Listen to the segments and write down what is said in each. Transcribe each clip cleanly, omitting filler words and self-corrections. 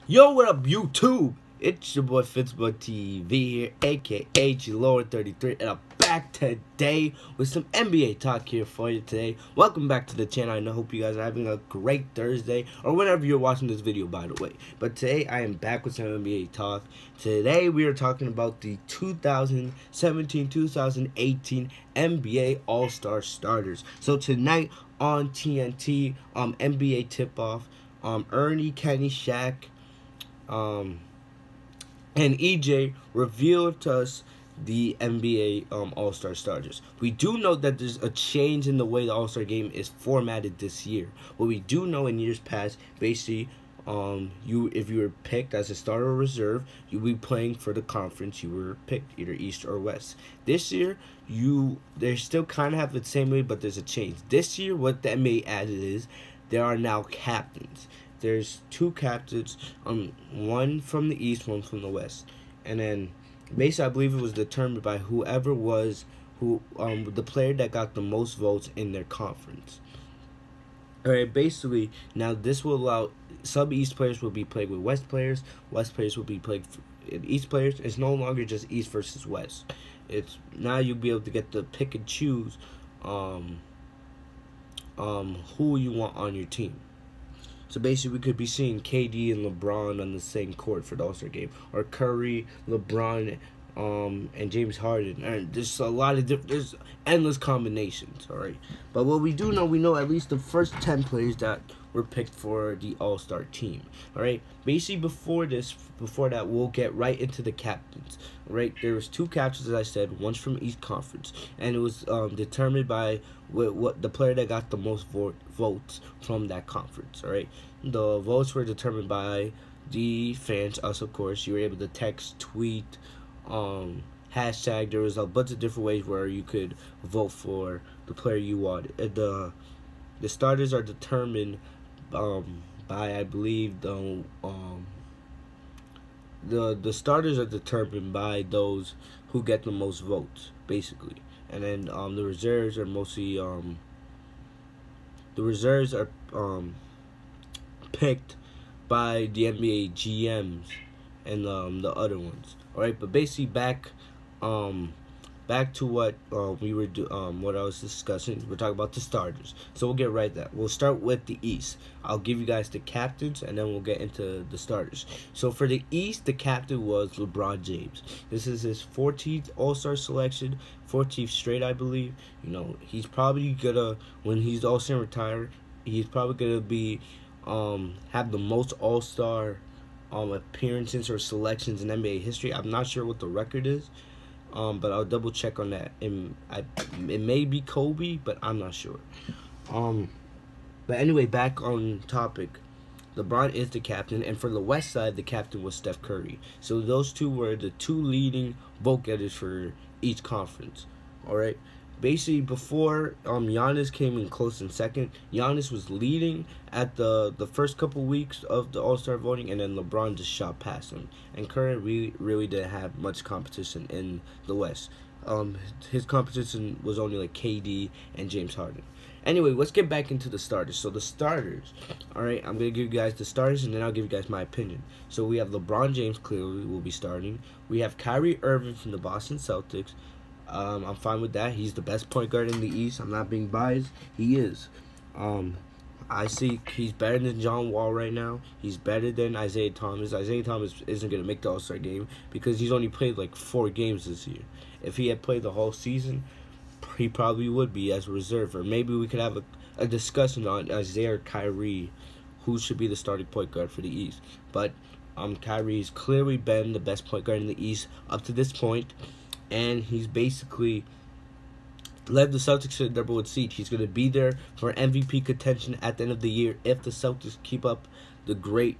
Yo, what up, YouTube? It's your boy Fitzbug TV here, aka G-Lower33, and I'm back today with some NBA talk here for you today. Welcome back to the channel, and I hope you guys are having a great Thursday, or whenever you're watching this video, by the way. But today, I am back with some NBA talk. Today, we are talking about the 2017-2018 NBA All-Star starters. So tonight on TNT, NBA tip-off, Ernie, Kenny, Shaq, and EJ revealed to us the NBA All-Star starters. We do know that there's a change in the way the All-Star game is formatted this year. What we do know in years past, basically, if you were picked as a starter or reserve, you'll be playing for the conference you were picked, either East or West. This year, they still kind of have the same way, but there's a change. This year, what the NBA added is there are now captains. There's two captains, one from the East, one from the West, and then basically I believe it was determined by whoever was the player that got the most votes in their conference. Alright, basically now this will allow some East players will be played with West players will be played with East players. It's no longer just East versus West. It's now you'll be able to get to pick and choose who you want on your team. So basically, we could be seeing KD and LeBron on the same court for the All-Star game, or Curry, LeBron, and James Harden. And there's a lot of there's endless combinations. All right, but what we do know, we know at least the first 10 players that were picked for the All-Star team. All right, basically before that, we'll get right into the captains. All right, there was two captains, as I said, one's from East Conference, and it was determined by what the player that got the most votes from that conference. All right, the votes were determined by the fans, us of course. You were able to text, tweet, hashtag. There was a bunch of different ways where you could vote for the player you wanted. The starters are determined by, I believe, the starters are determined by those who get the most votes, basically. And then the reserves are mostly picked by the NBA GMs and the other ones. All right, but basically back to what what I was discussing. We're talking about the starters, so we'll get right at that. We'll start with the East. I'll give you guys the captains, and then we'll get into the starters. So for the East, the captain was LeBron James. This is his 14th All-Star selection, 14th straight, I believe. You know, he's probably gonna, when he's All-Star retired, he's probably gonna be have the most All-Star appearances or selections in NBA history. I'm not sure what the record is. But I'll double check on that. It may be Kobe, but I'm not sure. But anyway, back on topic. LeBron is the captain, and for the West side, the captain was Steph Curry. So those two were the two leading vote getters for each conference. All right. Basically, before Giannis came in close in second, Giannis was leading at the first couple weeks of the All-Star voting, and then LeBron just shot past him. And Curry really didn't have much competition in the West. His competition was only like KD and James Harden. Anyway, let's get back into the starters. So the starters, all right, I'm going to give you guys the starters, and then I'll give you guys my opinion. So we have LeBron James clearly will be starting. We have Kyrie Irving from the Boston Celtics. I'm fine with that. He's the best point guard in the East. I'm not being biased. He is. I see he's better than John Wall right now. He's better than Isaiah Thomas. Isaiah Thomas isn't going to make the All-Star game because he's only played like 4 games this year. If he had played the whole season, he probably would be as a reserve. Or maybe we could have a discussion on Isaiah or Kyrie, who should be the starting point guard for the East. But Kyrie's clearly been the best point guard in the East up to this point. And he's basically led the Celtics to the number 1 seed. He's going to be there for MVP contention at the end of the year if the Celtics keep up the great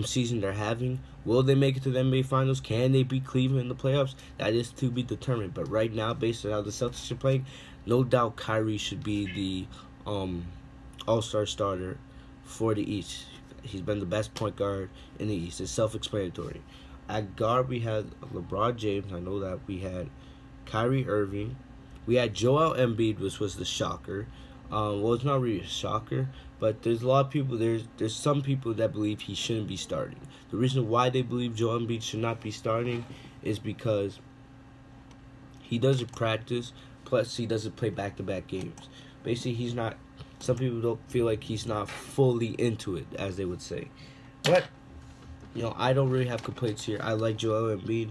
season they're having. Will they make it to the NBA Finals? Can they beat Cleveland in the playoffs? That is to be determined. But right now, based on how the Celtics are playing, no doubt Kyrie should be the All-Star starter for the East. He's been the best point guard in the East. It's self-explanatory. At guard, we had LeBron James. I know that we had Kyrie Irving. We had Joel Embiid, which was the shocker. Well, it's not really a shocker, but there's a lot of people. There's some people that believe he shouldn't be starting. The reason why they believe Joel Embiid should not be starting is because he doesn't practice. Plus, he doesn't play back-to-back games. Basically, he's not. Some people don't feel like he's not fully into it, as they would say. But I don't really have complaints here. I like Joel Embiid.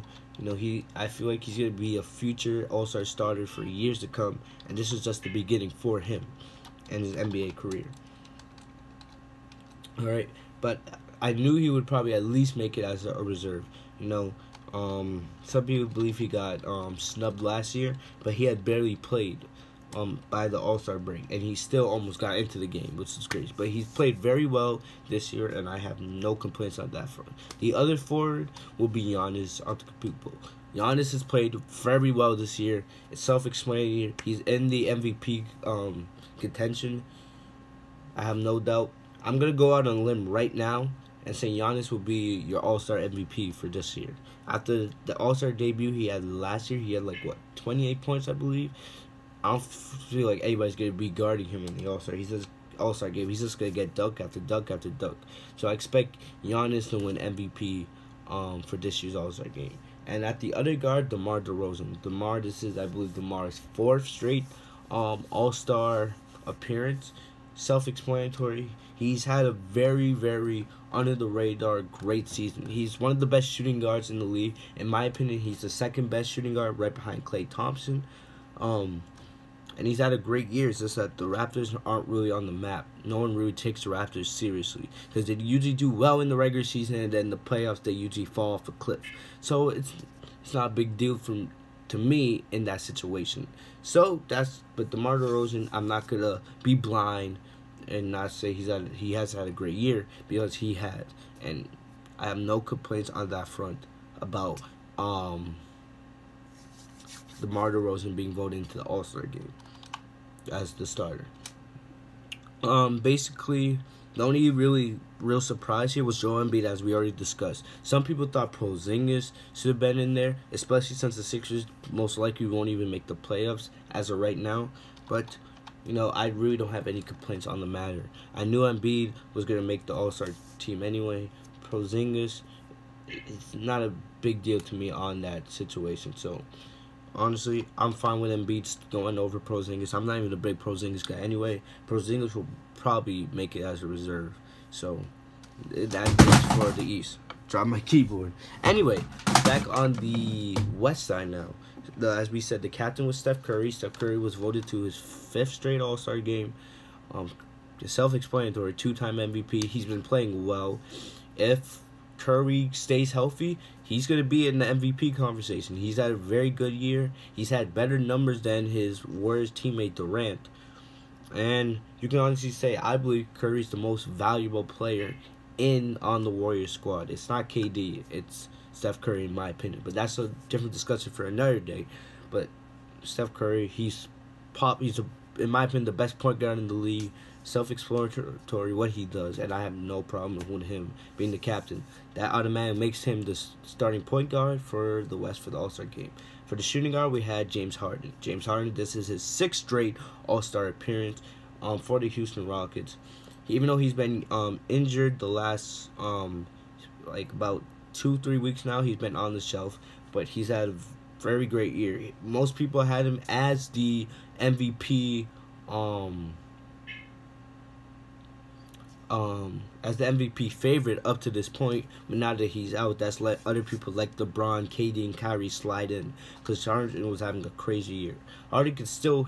I feel like he's gonna be a future All-Star starter for years to come, and this is just the beginning for him and his NBA career. All right, but I knew he would probably at least make it as a reserve. Some people believe he got snubbed last year, but he had barely played by the All-Star break, and he still almost got into the game, which is crazy. But he's played very well this year, and I have no complaints on that front. The other forward will be Giannis Antetokounmpo. Giannis has played very well this year. It's self-explanatory. He's in the MVP contention. I have no doubt. I'm going to go out on a limb right now and say Giannis will be your All-Star MVP for this year. After the All-Star debut he had last year, he had 28 points, I believe. I don't feel like anybody's going to be guarding him in the All-Star game. He's just going to get dunk after dunk after dunk. So I expect Giannis to win MVP for this year's All-Star game. And at the other guard, DeMar DeRozan. This is, I believe, DeMar's fourth straight All-Star appearance. Self-explanatory. He's had a very, very under-the-radar great season. He's one of the best shooting guards in the league. In my opinion, he's the second best shooting guard right behind Klay Thompson. And he's had a great year. It's just that the Raptors aren't really on the map. No one really takes the Raptors seriously because they usually do well in the regular season, and then the playoffs they usually fall off a cliff. So it's not a big deal to me in that situation. But DeMar DeRozan, I'm not gonna be blind and not say he has had a great year, because he has, and I have no complaints on that front about DeMar DeRozan being voted into the All-Star game as the starter. Basically, the only real surprise here was Joel Embiid, as we already discussed. Some people thought Porzingis should have been in there, especially since the Sixers most likely won't even make the playoffs as of right now. But I really don't have any complaints on the matter. I knew Embiid was going to make the All-Star team anyway. Porzingis, it's not a big deal to me on that situation. So honestly, I'm fine with Embiid going over Porzingis. I'm not even a big Porzingis guy anyway. Porzingis will probably make it as a reserve. So that is for the East. Drop my keyboard. Anyway, back on the West side now. As we said, the captain was Steph Curry. Steph Curry was voted to his 5th straight All-Star game. Self-explanatory, 2-time MVP. He's been playing well. If Curry stays healthy, he's going to be in the MVP conversation. He's had a very good year. He's had better numbers than his Warriors teammate Durant. And you can honestly say, I believe Curry's the most valuable player on the Warriors squad. It's not KD. It's Steph Curry, in my opinion. But that's a different discussion for another day. But Steph Curry, he's in my opinion, the best point guard in the league. Self-explanatory what he does, and I have no problem with him being the captain. That automatically makes him the starting point guard for the West for the All-Star game. For the shooting guard, we had James Harden. James Harden, this is his 6th straight All-Star appearance for the Houston Rockets. Even though he's been injured the last about 2-3 weeks now, he's been on the shelf, but he's had a very great year. Most people had him as the MVP as the MVP favorite up to this point, but now that he's out, that's let other people like LeBron, KD, and Kyrie slide in, because Harden was having a crazy year. Harden can still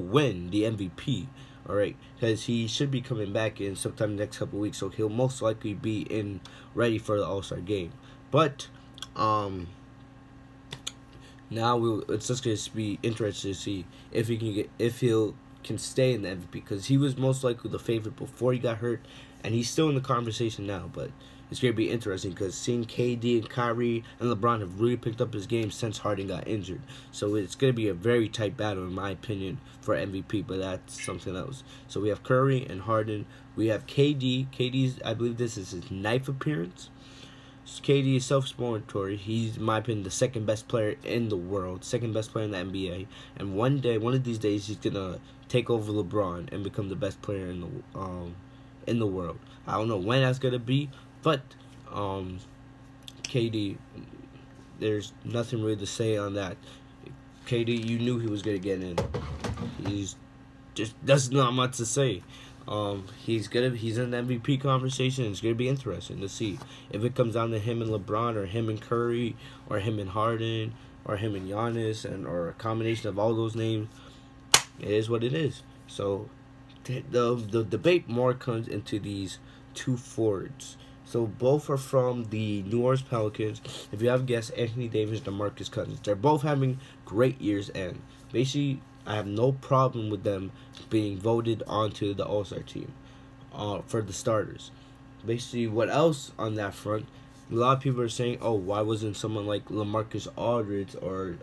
win the MVP, all right, because he should be coming back in sometime the next couple of weeks, so he'll most likely be ready for the All-Star game. But now it's just going to be interesting to see if he'll can stay in the MVP, because he was most likely the favorite before he got hurt, and he's still in the conversation now. But it's going to be interesting, because seeing KD and Kyrie and LeBron have really picked up his game since Harden got injured. So it's going to be a very tight battle, in my opinion, for MVP, but that's something else. So we have Curry and Harden. We have KD. KD's, I believe this is his 9th appearance. KD is self-explanatory. He's, in my opinion, the second best player in the world, second best player in the NBA. And one of these days, he's gonna take over LeBron and become the best player in the world. I don't know when that's gonna be, but KD, there's nothing really to say on that. KD, you knew he was gonna get in. He's just, that's not much to say. He's in the MVP conversation. It's gonna be interesting to see if it comes down to him and LeBron, or him and Curry, or him and Harden, or him and Giannis, or a combination of all those names. It is what it is. So the debate more comes into these two forwards. So both are from the New Orleans Pelicans. If you have guessed, Anthony Davis, DeMarcus Cousins. They're both having great years, and basically I have no problem with them being voted onto the All-Star team for the starters. Basically, what else on that front? A lot of people are saying, oh, why wasn't someone like LaMarcus Aldridge or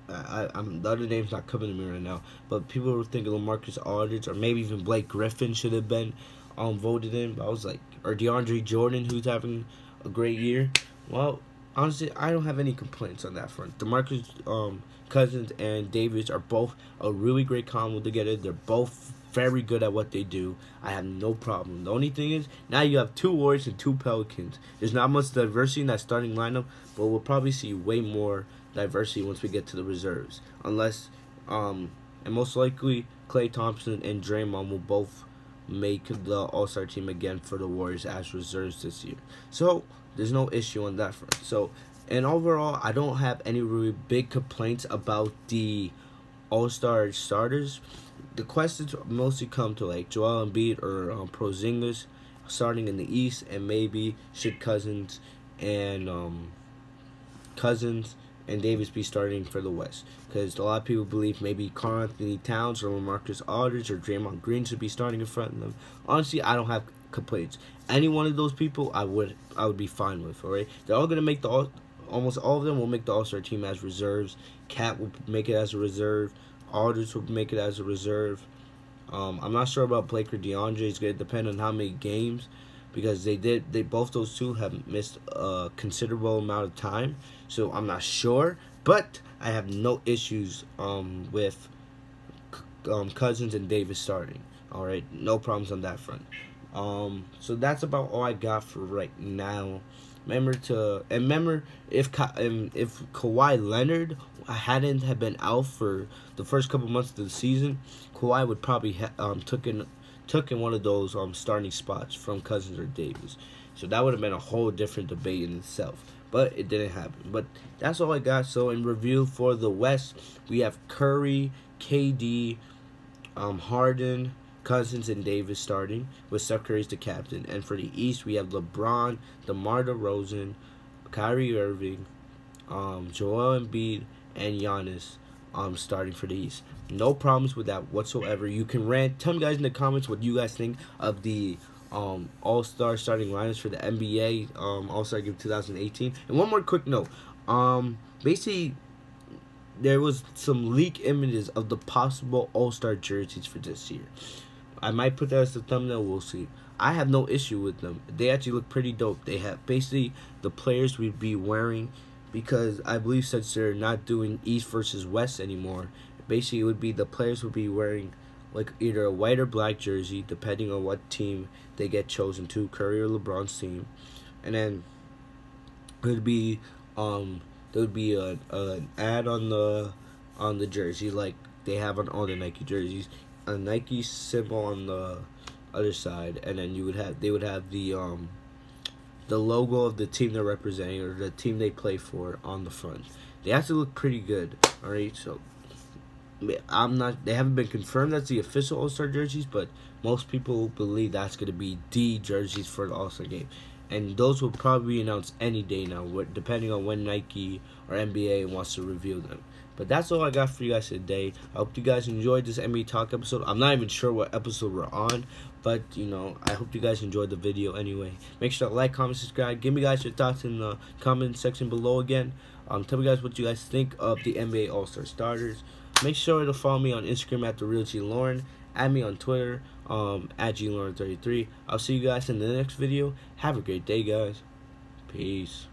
the other name's not coming to me right now, but people were thinking LaMarcus Aldridge or maybe even Blake Griffin should have been voted in. But I was like, or DeAndre Jordan, who's having a great year. Well, honestly, I don't have any complaints on that front. DeMarcus Cousins and Davis are both a really great combo together. They're both very good at what they do. I have no problem. The only thing is, now you have two Warriors and two Pelicans. There's not much diversity in that starting lineup, but we'll probably see way more diversity once we get to the reserves. Unless, and most likely, Klay Thompson and Draymond will both make the All-Star team again for the Warriors as reserves this year. So there's no issue on that front. So, and overall, I don't have any really big complaints about the All-Star starters. The questions mostly come to like Joel Embiid or Porzingis starting in the East, and maybe should Cousins and Davis be starting for the West, because a lot of people believe maybe Karl-Anthony Towns or LaMarcus Aldridge or Draymond Green should be starting in front of them. Honestly, I don't have complaints. Any one of those people, I would be fine with. All right, they're all gonna make the almost all of them will make the All-Star team as reserves. Cat will make it as a reserve. Aldridge will make it as a reserve. I'm not sure about Blake or DeAndre. It's gonna depend on how many games, because they both those two have missed a considerable amount of time. So I'm not sure, but I have no issues with Cousins and Davis starting. All right, no problems on that front. So that's about all I got for right now. Remember if Kawhi Leonard hadn't been out for the first couple months of the season, Kawhi would probably took in one of those starting spots from Cousins or Davis. So that would have been a whole different debate in itself. But it didn't happen. But that's all I got. So in review for the West, we have Curry, KD, Harden, Cousins, and Davis starting, with Steph Curry as the captain. And for the East, we have LeBron, DeMar DeRozan, Kyrie Irving, Joel Embiid, and Giannis starting for the East. No problems with that whatsoever. You can rant. Tell me guys in the comments what you guys think of the All-Star starting lineups for the NBA All-Star Game 2018. And one more quick note. Basically, there was some leak images of the possible All-Star jerseys for this year. I might put that as the thumbnail. We'll see. I have no issue with them. They actually look pretty dope. They have basically the players would be wearing, because I believe since they're not doing East versus West anymore, basically it would be the players would be wearing like either a white or black jersey, depending on what team they get chosen to, Curry or LeBron's team. And then it would be there would be an ad on the jersey, like they have on all the Nike jerseys, a Nike symbol on the other side, and then they would have the logo of the team they're representing or the team they play for on the front. They actually look pretty good. All right, so they haven't been confirmed as the official All-Star jerseys, but most people believe that's going to be the jerseys for the All-Star game. And those will probably be announced any day now, depending on when Nike or NBA wants to reveal them. But that's all I got for you guys today. I hope you guys enjoyed this NBA Talk episode. I'm not even sure what episode we're on, but, you know, I hope you guys enjoyed the video anyway. Make sure to like, comment, subscribe. Give me guys your thoughts in the comment section below again. Tell me guys what you guys think of the NBA All-Star starters. Make sure to follow me on Instagram at TheRealGLauren. Add me on Twitter at GLearn33. I'll see you guys in the next video. Have a great day, guys. Peace.